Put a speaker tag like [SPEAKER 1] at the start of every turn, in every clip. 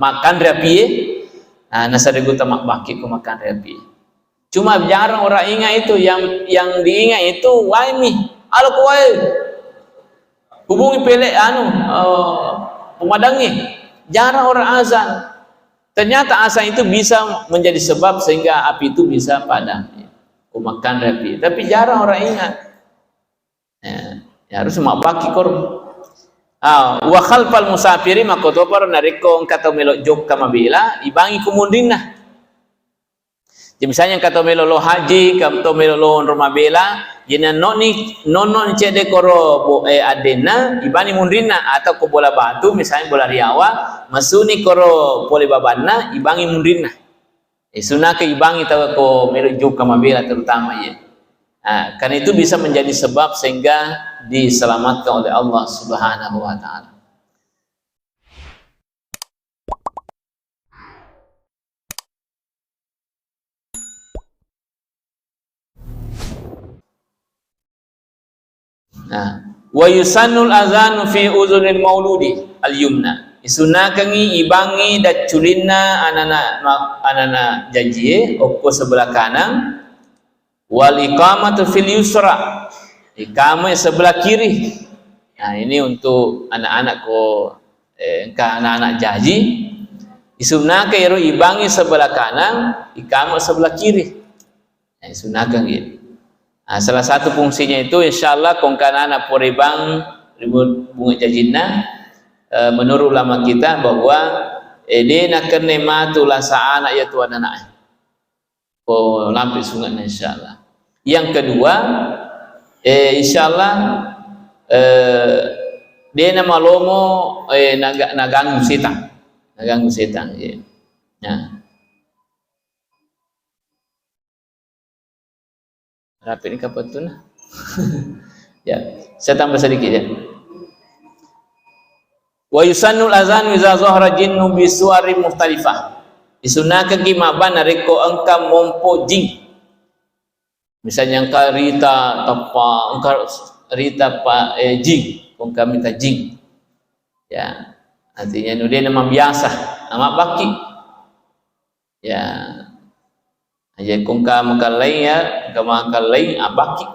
[SPEAKER 1] makan rapi nasarigu tamak baki ko makan rapi. Cuma jarang orang ingat itu, yang diingat itu waimi alo ko wae hubungi pelek pemadangnya. Jarang orang azan. Ternyata azan itu bisa menjadi sebab sehingga api itu bisa padam, ko makan rapi. Tapi jarang orang ingat. Ya, harus mak baki kor. Wa khalfal musafiri makotopar nariko kata melok jok kama bila ibangi kumundina. Jadi misalnya kata melok lo haji, kata melok lo rumah bela, jena nonon cede koro adena ibani mundina atau ko bola batu misalnya bola riawa masuni koro pole babana ibangi mundina. Sunake ibangi tahu ko melok jok kama bela terutama ya. Karena itu bisa menjadi sebab sehingga diselamatkan oleh Allah Subhanahu wa taala. Wa yusannul azanu fi uzunil mauludi al-yumna. Isunakangi ibangi dat culina anana janji okko sebelah kanan. Wal iqamatu fil yusra, iqamah sebelah kiri. Nah ini untuk anak-anak anak-anak jaji disunahkan iru ibangi sebelah kanan, iqamah sebelah kiri. Nah disunahkan gitu. Nah, salah satu fungsinya itu insyaallah kongkanana poribang ribut bunga jajina menurut ulama kita bahwa nak kenematu lasa anak ya tuan anak. Oh lampir sungai insyaallah. Yang kedua, insyaallah dia nama lomo naganggu setan, ya. Nah, rapi ini kapan tuh nah? Ya, saya tambah sedikit ya. Wa yusannul azan wiza zahra jinnu bisuari mukhtalifah. Disunahkan kimaban nariko engka mompo jing. Misalnya engka rita tapa engka rita pa jing, engka minta jing. Ya, artinya dia nama biasa, nama baki. Ya. Aja engka makan lain ya, engka makan lain abaki.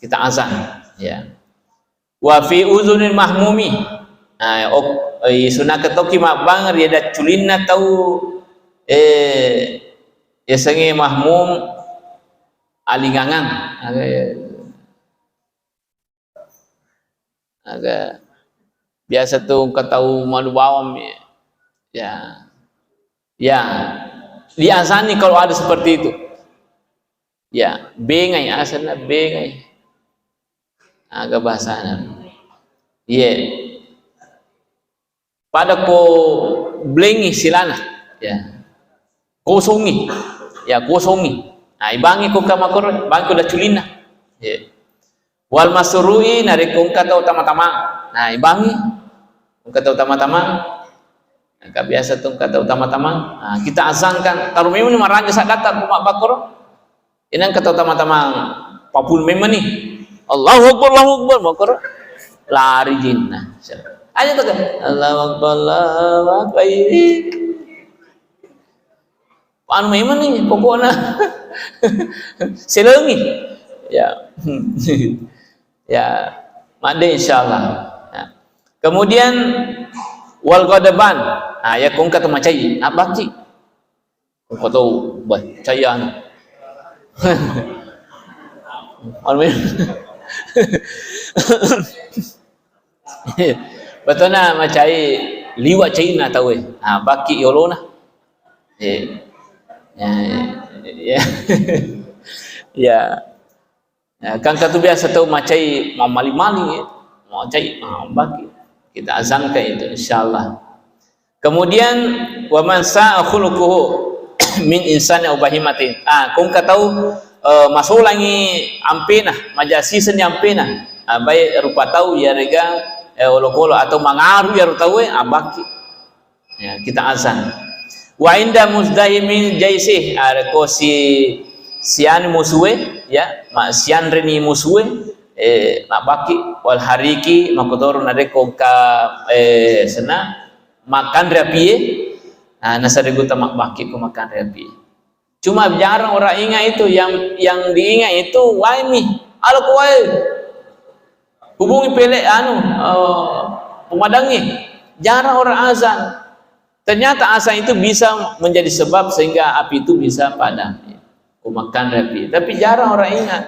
[SPEAKER 1] Kita azan, ya. Wa fi uzunil mahmumi. Sunah ketoki mabang dia dah culina tahu ya sengi mahmum alingangan agak biasa tuh kau tahu malu bawam ya diazani kalau ada seperti itu ya bengai asalnya bengai agak bahasanya pada ko blengi silana ya kosongi nah ibangi ko kamakor bangi ko da culina ya wal masrui narikong kata utama-tama nah ibangi kata utama-tama nah, biasa tuh kata utama-tama nah, kita azankan taruh memang maranja sak datang kumak bakor inang kata utama-tama papul memang nih Allahu Akbar bakor lari jinnah aja tuh kan Allahu Akbar anu memang nih pokoknya selengi ya ya made insyaallah ya. Kemudian wal ghadaban ya kong kata macai abaki kong kata bacayan anu betulnya macai liwat China tahu baki yolona ya kan kata biasa tahu macai mali-mali macai baki kita azankan itu insyaallah. Kemudian wa man sa'a khuluquhu min insani aw bahimatin kung katau masulangi ampena majasi sen ampena baik rupa tahu ya rega olokolo atau mangaru ya tahu baki ya kita azan. Wa inda muzdahimin jaisih areko sian musuwe ya sian reni musuwe nak baki wal hariki makotor nareko ka sena makan rapie nasarigu tamak baki ku makan repi. Cuma jarang orang ingat itu, yang diingat itu waimi ala kuai hubungi pelek pemadangnya. Jarang orang azan. Ternyata azan itu bisa menjadi sebab sehingga api itu bisa padam. Ku makan repi. Tapi jarang orang ingat.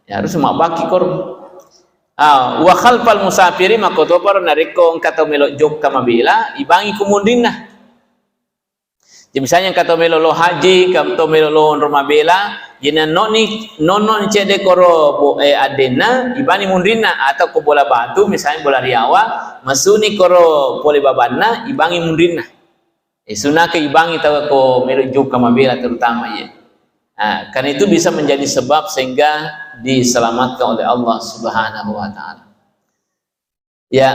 [SPEAKER 1] Ya, harus mak baki kor. Wa khalfal musafiri makotopar nariko kata melok jok kamabila ibangi kumundinah. Jadi misalnya kata melo lo haji, kata melo lo rumah bela, jina noni cede koro adena, ibani mundrina atau ko bola batu, misalnya bola riawa, masuni koro pole babana, ibangi mundrina. Sunaka ibangi tahu ko melo juk kama bela terutama ya. Karena itu bisa menjadi sebab sehingga diselamatkan oleh Allah Subhanahu wa taala. Ya.